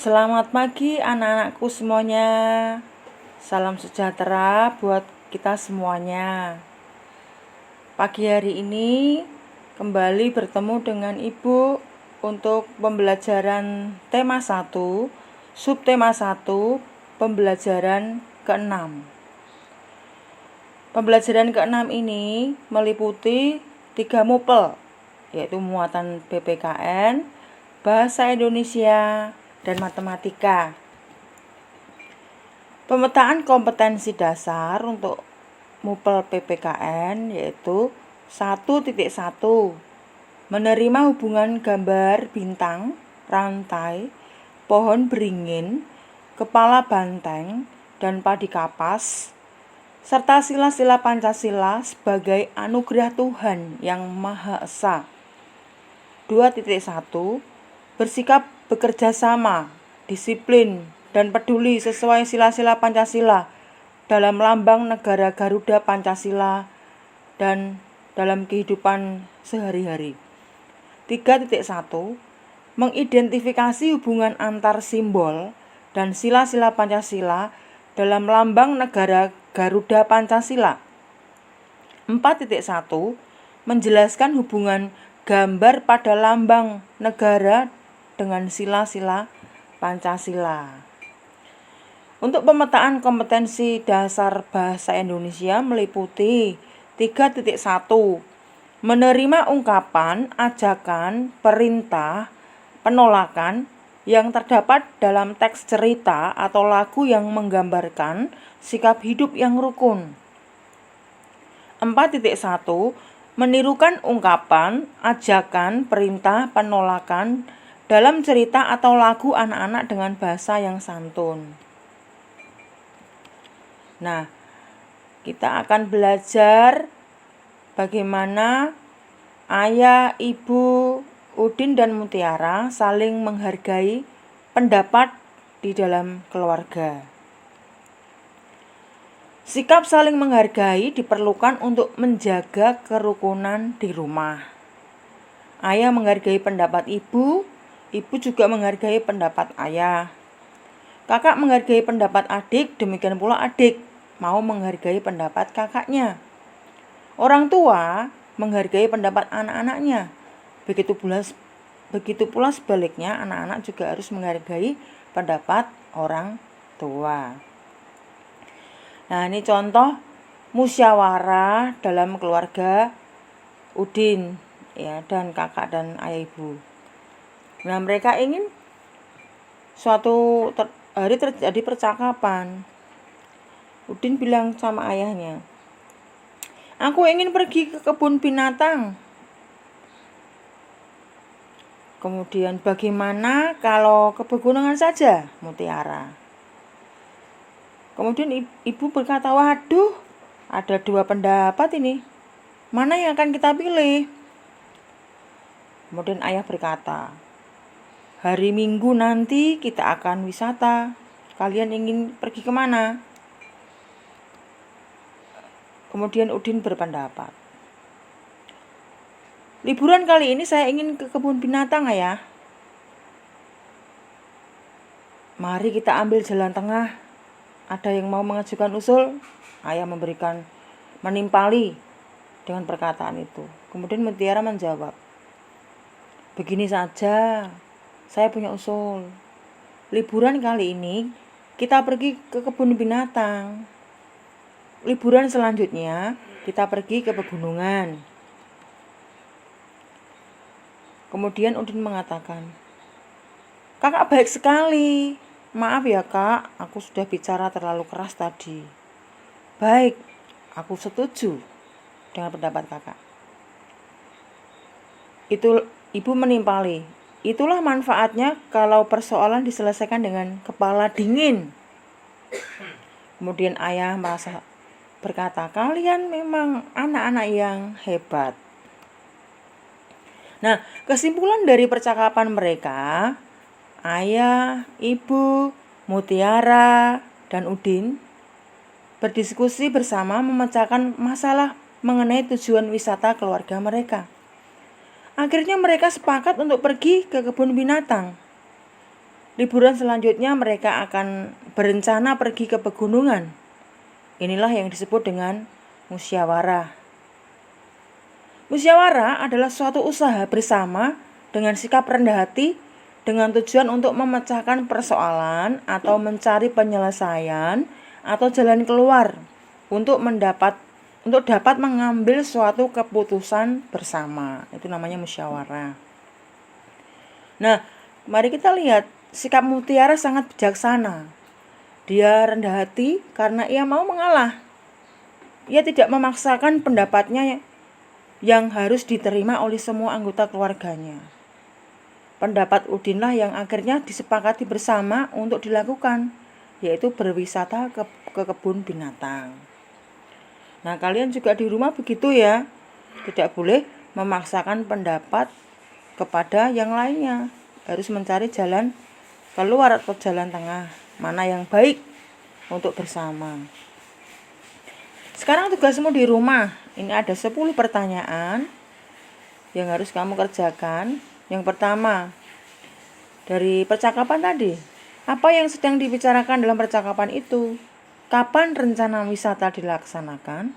Selamat pagi anak-anakku semuanya. Salam sejahtera buat kita semuanya. Pagi hari ini kembali bertemu dengan Ibu untuk pembelajaran tema 1, subtema 1, pembelajaran ke-6. Pembelajaran ke-6 ini meliputi 3 mupel, yaitu muatan PPKN, bahasa Indonesia, dan matematika. Pemetaan kompetensi dasar untuk mupel PPKN yaitu 1.1 menerima hubungan gambar bintang, rantai, pohon beringin, kepala banteng, dan padi kapas, serta sila-sila Pancasila sebagai anugerah Tuhan yang Maha Esa. 2.1 bersikap bekerja sama, disiplin, dan peduli sesuai sila-sila Pancasila dalam lambang negara Garuda Pancasila dan dalam kehidupan sehari-hari. 3.1 mengidentifikasi hubungan antar simbol dan sila-sila Pancasila dalam lambang negara Garuda Pancasila. 4.1 menjelaskan hubungan gambar pada lambang negara dengan sila-sila Pancasila. Untuk pemetaan kompetensi dasar bahasa Indonesia meliputi 3.1 menerima ungkapan, ajakan, perintah, penolakan yang terdapat dalam teks cerita atau lagu yang menggambarkan sikap hidup yang rukun. 4.1 menirukan ungkapan, ajakan, perintah, penolakan dalam cerita atau lagu anak-anak dengan bahasa yang santun. Nah, kita akan belajar bagaimana ayah, ibu, Udin dan Mutiara saling menghargai pendapat di dalam keluarga. Sikap saling menghargai diperlukan untuk menjaga kerukunan di rumah. Ayah menghargai pendapat ibu, ibu juga menghargai pendapat ayah. Kakak menghargai pendapat adik, demikian pula adik mau menghargai pendapat kakaknya. Orang tua menghargai pendapat anak-anaknya. Begitu pula sebaliknya, anak-anak juga harus menghargai pendapat orang tua. Nah, ini contoh musyawarah dalam keluarga Udin ya, dan kakak dan ayah ibu. Nah, mereka ingin suatu hari terjadi percakapan. Udin bilang sama ayahnya, "Aku ingin pergi ke kebun binatang." Kemudian, "Bagaimana kalau ke pegunungan saja, Mutiara?" Kemudian ibu berkata, "Waduh, ada 2 pendapat ini. Mana yang akan kita pilih?" Kemudian ayah berkata, "Hari Minggu nanti kita akan wisata. Kalian ingin pergi kemana?" Kemudian Udin berpendapat, "Liburan kali ini saya ingin ke kebun binatang, ayah." "Mari kita ambil jalan tengah. Ada yang mau mengajukan usul?" Ayah menimpali dengan perkataan itu. Kemudian Mutiara menjawab, "Begini saja, saya punya usul. Liburan kali ini kita pergi ke kebun binatang. Liburan selanjutnya kita pergi ke pegunungan." Kemudian Udin mengatakan, "Kakak baik sekali. Maaf ya kak, aku sudah bicara terlalu keras tadi." "Baik, aku setuju dengan pendapat kakak." Ibu menimpali, "Itulah manfaatnya kalau persoalan diselesaikan dengan kepala dingin." Kemudian ayah berkata, "Kalian memang anak-anak yang hebat." Nah, kesimpulan dari percakapan mereka, ayah, ibu, Mutiara, dan Udin berdiskusi bersama memecahkan masalah mengenai tujuan wisata keluarga mereka. Akhirnya mereka sepakat untuk pergi ke kebun binatang. Liburan selanjutnya mereka akan berencana pergi ke pegunungan. Inilah yang disebut dengan musyawarah. Musyawarah adalah suatu usaha bersama dengan sikap rendah hati dengan tujuan untuk memecahkan persoalan atau mencari penyelesaian atau jalan keluar untuk dapat mengambil suatu keputusan bersama. Itu namanya musyawarah. Nah, mari kita lihat sikap Mutiara sangat bijaksana. Dia rendah hati karena ia mau mengalah. Ia tidak memaksakan pendapatnya yang harus diterima oleh semua anggota keluarganya. Pendapat Udinlah yang akhirnya disepakati bersama untuk dilakukan, yaitu berwisata ke kebun binatang. Nah, kalian juga di rumah begitu ya. Tidak boleh memaksakan pendapat kepada yang lainnya. Harus mencari jalan keluar atau jalan tengah, mana yang baik untuk bersama. Sekarang tugasmu di rumah. Ini ada 10 pertanyaan yang harus kamu kerjakan. Yang pertama, dari percakapan tadi, apa yang sedang dibicarakan dalam percakapan itu? Kapan rencana wisata dilaksanakan?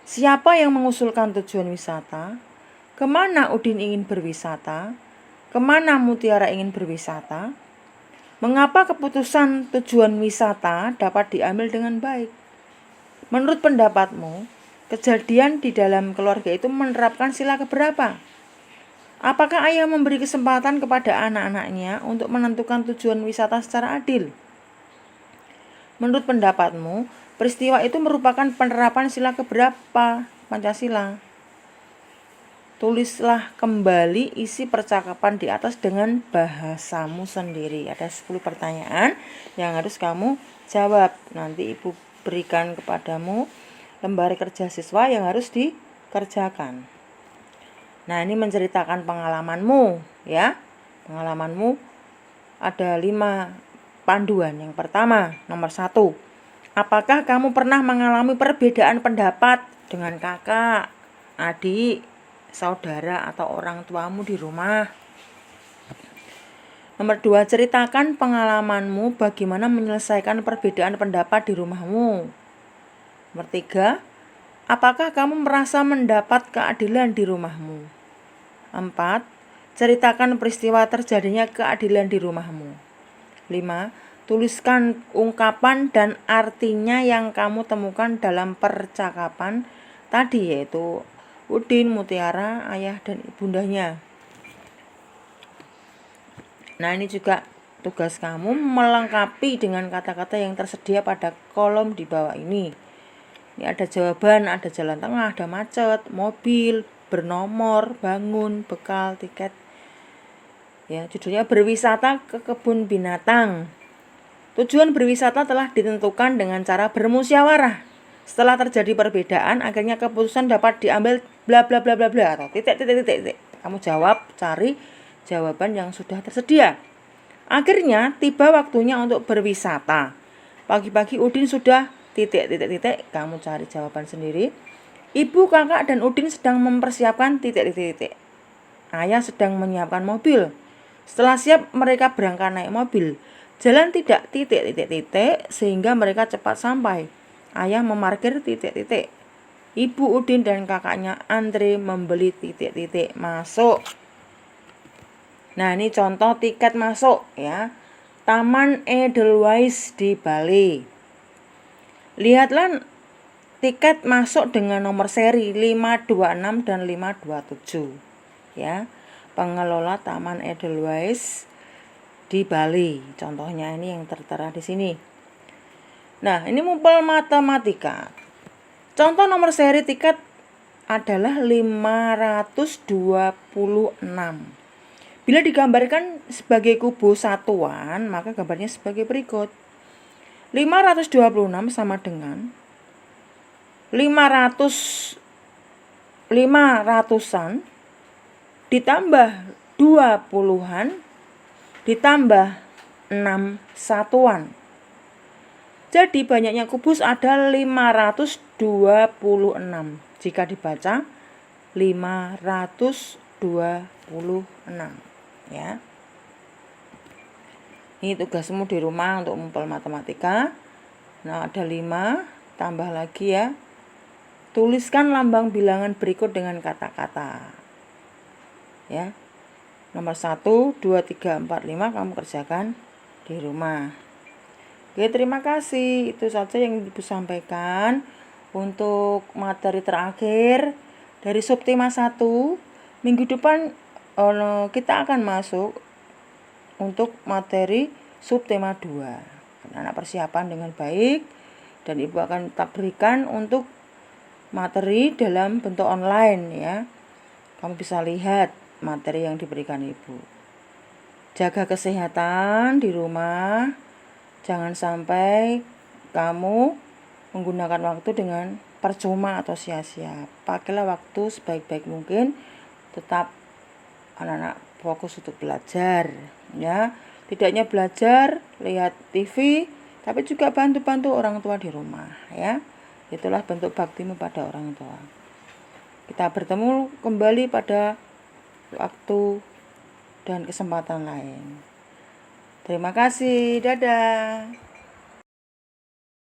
Siapa yang mengusulkan tujuan wisata? Kemana Udin ingin berwisata? Kemana Mutiara ingin berwisata? Mengapa keputusan tujuan wisata dapat diambil dengan baik? Menurut pendapatmu, kejadian di dalam keluarga itu menerapkan sila keberapa? Apakah ayah memberi kesempatan kepada anak-anaknya untuk menentukan tujuan wisata secara adil? Menurut pendapatmu, peristiwa itu merupakan penerapan sila keberapa Pancasila? Tulislah kembali isi percakapan di atas dengan bahasamu sendiri. Ada 10 pertanyaan yang harus kamu jawab. Nanti Ibu berikan kepadamu lembar kerja siswa yang harus dikerjakan. Nah, ini menceritakan pengalamanmu ya. Pengalamanmu ada 5 panduan. Yang pertama, nomor 1. Apakah kamu pernah mengalami perbedaan pendapat dengan kakak, adik, saudara atau orang tuamu di rumah? Nomor 2, ceritakan pengalamanmu bagaimana menyelesaikan perbedaan pendapat di rumahmu. Nomor 3, apakah kamu merasa mendapat keadilan di rumahmu? 4, ceritakan peristiwa terjadinya keadilan di rumahmu. 5, tuliskan ungkapan dan artinya yang kamu temukan dalam percakapan tadi, yaitu Udin, Mutiara, ayah dan ibundanya. Nah, ini juga tugas kamu melengkapi dengan kata-kata yang tersedia pada kolom di bawah ini. Ini ada jawaban, ada jalan tengah, ada macet, mobil, bernomor, bangun, bekal, tiket. Ya, judulnya berwisata ke kebun binatang. Tujuan berwisata telah ditentukan dengan cara bermusyawarah. Setelah terjadi perbedaan, akhirnya keputusan dapat diambil bla bla bla bla bla atau titik. Kamu jawab, cari jawaban yang sudah tersedia. Akhirnya tiba waktunya untuk berwisata. Pagi-pagi Udin sudah titik. Kamu cari jawaban sendiri. Ibu, kakak, dan Udin sedang mempersiapkan titik. Ayah sedang menyiapkan mobil. Setelah siap, mereka berangkat naik mobil. Jalan tidak titik sehingga mereka cepat sampai. Ayah memarkir titik. Ibu, Udin, dan kakaknya antre membeli titik. Masuk. Nah, ini contoh tiket masuk ya. Taman Edelweiss di Bali. Lihatlah tiket masuk dengan nomor seri 526 dan 527 ya. Pengelola Taman Edelweiss di Bali. Contohnya ini yang tertera di sini. Nah, ini mumpul matematika. Contoh nomor seri tiket adalah 526. Bila digambarkan sebagai kubu satuan, maka gambarnya sebagai berikut. 526 sama dengan 500-an ditambah 20-an ditambah 6 satuan. Jadi banyaknya kubus ada 526. Jika dibaca 526 ya. Ini tugasmu di rumah untuk mengumpul matematika. Nah, ada 5, tambah lagi ya. Tuliskan lambang bilangan berikut dengan kata-kata. Ya. Nomor 1, 2, 3, 4, 5 kamu kerjakan di rumah. Oke, terima kasih. Itu saja yang Ibu sampaikan untuk materi terakhir dari subtema 1. Minggu depan kita akan masuk untuk materi subtema 2. Anak persiapan dengan baik dan Ibu akan tetap berikan untuk materi dalam bentuk online ya. Kamu bisa lihat materi yang diberikan Ibu. Jaga kesehatan di rumah. Jangan sampai kamu menggunakan waktu dengan percuma atau sia-sia. Pakailah waktu sebaik-baik mungkin. Tetap anak-anak fokus untuk belajar ya. Tidak hanya belajar, lihat TV, tapi juga bantu-bantu orang tua di rumah ya. Itulah bentuk baktimu pada orang tua. Kita bertemu kembali pada waktu dan kesempatan lain. Terima kasih. Dadah.